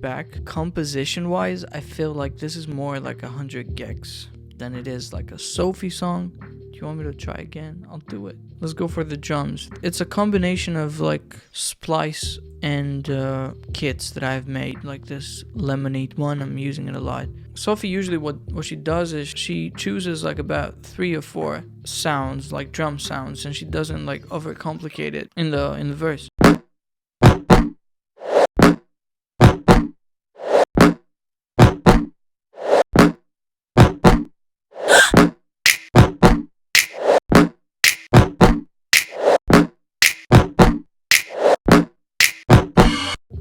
back. Composition wise, I feel like this is more like 100 gex than it is like a Sophie song. Do you want me to try again? I'll do it. Let's go for the drums. It's a combination of like splice and kits that I've made, like this lemonade one. I'm using it a lot. Sophie usually what she does is she chooses like about 3 or 4 sounds, like drum sounds, and she doesn't like overcomplicate it in the verse.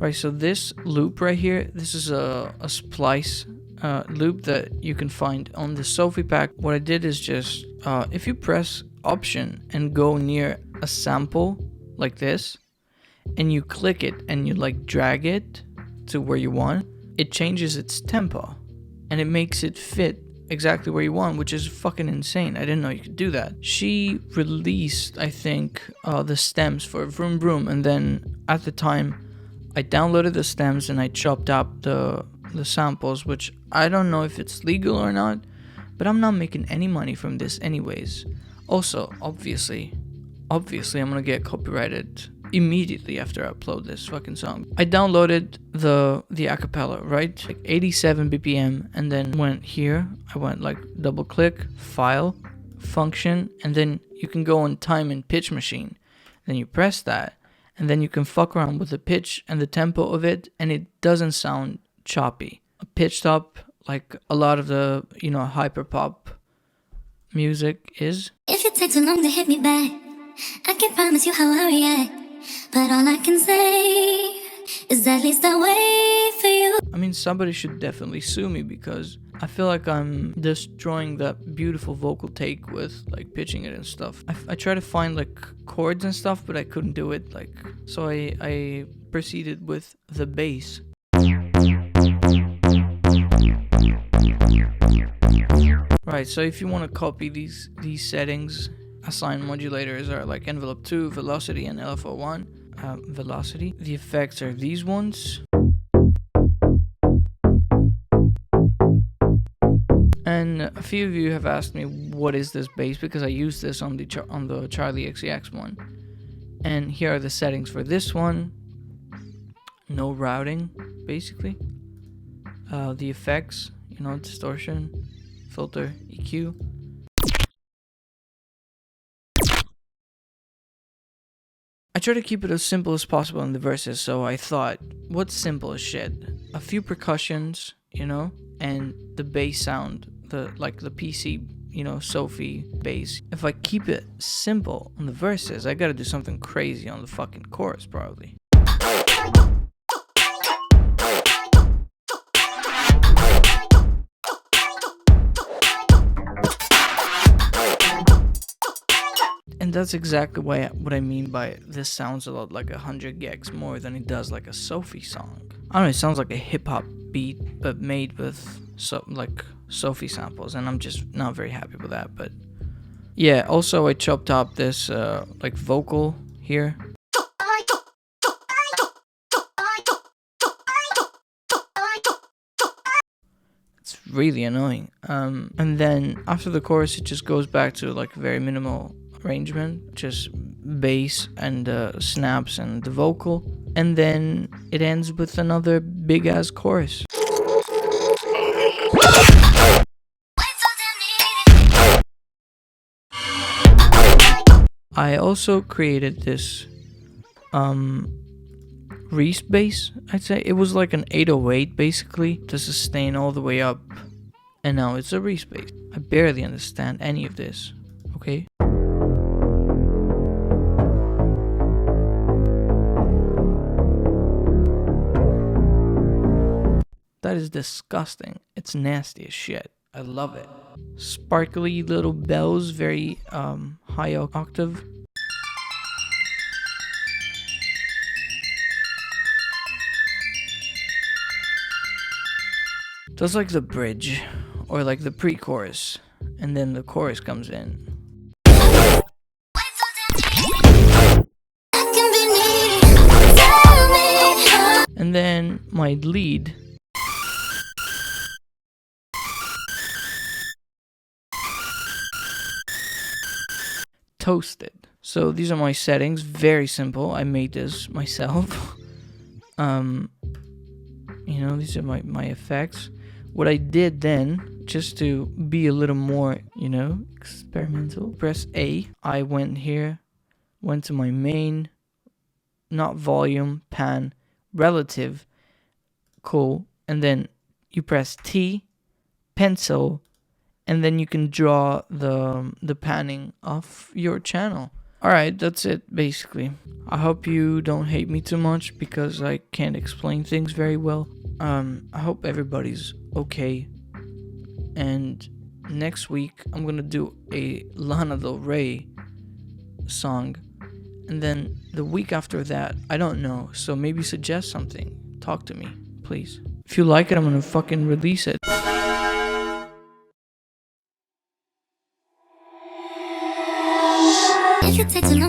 Right, so this loop right here, this is a splice loop that you can find on the Sophie pack. What I did is just, if you press Option and go near a sample like this, and you click it and you like drag it to where you want, it changes its tempo and it makes it fit exactly where you want, which is fucking insane. I didn't know you could do that. She released, I think, the stems for Vroom Vroom, and then at the time I downloaded the stems and I chopped up the samples, which I don't know if it's legal or not, but I'm not making any money from this anyways. Also, obviously I'm gonna get copyrighted immediately after I upload this fucking song. I downloaded the acapella, right? Like 87 BPM, and then went here. I went like double click, file, function, and then you can go on time and pitch machine. Then you press that, and then you can fuck around with the pitch and the tempo of it, and it doesn't sound choppy. Pitched up like a lot of the, you know, hyper pop music is. If it takes too long to hit me back, I can promise you how I react, but all I can say is at least I wait for you. I mean, somebody should definitely sue me because I feel like I'm destroying that beautiful vocal take with like pitching it and stuff. I try to find like chords and stuff, but I couldn't do it. Like, so I proceeded with the bass. Right, so if you want to copy these settings, assigned modulators are like envelope 2, velocity, and LFO1. Velocity. The effects are these ones. And a few of you have asked me what is this bass, because I used this on the Charlie XCX one. And here are the settings for this one. No routing, basically. The effects, you know, distortion, filter, EQ. I try to keep it as simple as possible in the verses, so I thought, what's simple as shit? A few percussions, you know, and the bass sound, the PC, you know, Sophie bass. If I keep it simple on the verses, I gotta do something crazy on the fucking chorus, probably. And that's exactly what I mean by this sounds a lot like 100 gex more than it does like a Sophie song. I don't know, it sounds like a hip-hop beat, but made with like Sophie samples, and I'm just not very happy with that. But yeah, also I chopped up this like vocal here. It's really annoying. And then after the chorus, it just goes back to like very minimal arrangement, just bass and snaps and the vocal, and then it ends with another big ass chorus. I also created this Reese bass, I'd say. It was like an 808 basically to sustain all the way up, and now it's a Reese bass. I barely understand any of this, okay? That is disgusting. It's nasty as shit. I love it. Sparkly little bells, very high octave. Just like the bridge, or like the pre-chorus, and then the chorus comes in. And then my lead. Toasted. So these are my settings. Very simple. I made this myself. You know, these are my effects. What I did then, just to be a little more, you know, experimental, press A. I went here, went to my main, not volume, pan, relative, cool. And then you press T, pencil, and then you can draw the panning of your channel. Alright, that's it basically. I hope you don't hate me too much because I can't explain things very well. I hope everybody's okay. And next week I'm gonna do a Lana Del Rey song. And then the week after that, I don't know. So maybe suggest something. Talk to me, please. If you like it, I'm gonna fucking release it. If you take too long